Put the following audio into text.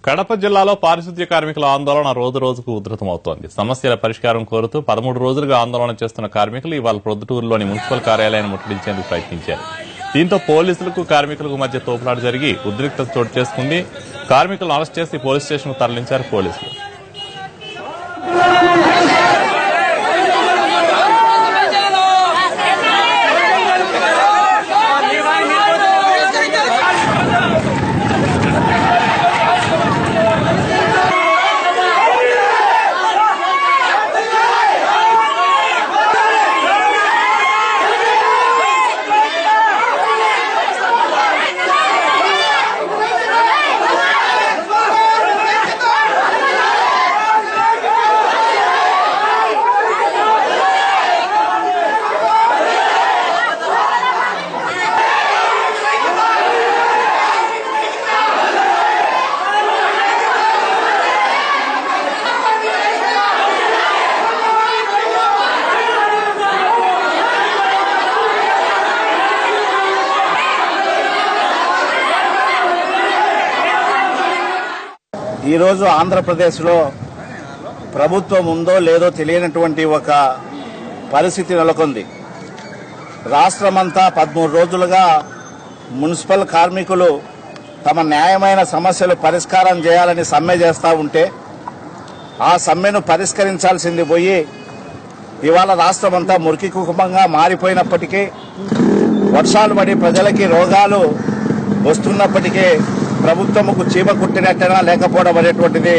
కడప జిల్లాలో పారిశుద్ధ్య కార్మికుల ఆందోళన రోజు రోజుకు ఉధృతమవుతోంది. సమస్యల పరిష్కారం కోరుతూ 13 రోజులుగా ఆందోళన చేస్తున్న కార్మికులు ఇవాళ ప్రొద్దుటూరులోని మున్సిపల్ కార్యాలయాన్ని ముట్టడించేందుకు ప్రయత్నించారు. దీంతో పోలీసులకు కార్మికులకు మధ్య తోపులాట జరిగి ఉద్రిక్తత చోటు చేసుకుంది. కార్మికులను అరెస్ట్ చేసి పోలీస్ స్టేషన్కు తరలించారు పోలీసులు. ఈరోజు ఆంధ్రప్రదేశ్లో ప్రభుత్వం ఉందో లేదో తెలియనటువంటి ఒక పరిస్థితి నెలకొంది. రాష్ట్రమంతా 13 రోజులుగా మున్సిపల్ కార్మికులు తమ న్యాయమైన సమస్యలు పరిష్కారం చేయాలని సమ్మె చేస్తూ ఉంటే ఆ సమ్మెను పరిష్కరించాల్సింది పోయి ఇవాళ రాష్ట్రమంతా మురికి కుటుంబంగా మారిపోయినప్పటికీ, వర్షాలు పడి ప్రజలకి రోగాలు వస్తున్నప్పటికీ ప్రభుత్వముకు చీమ కుట్టినట్టనా లేకపోవడం అనేటువంటిది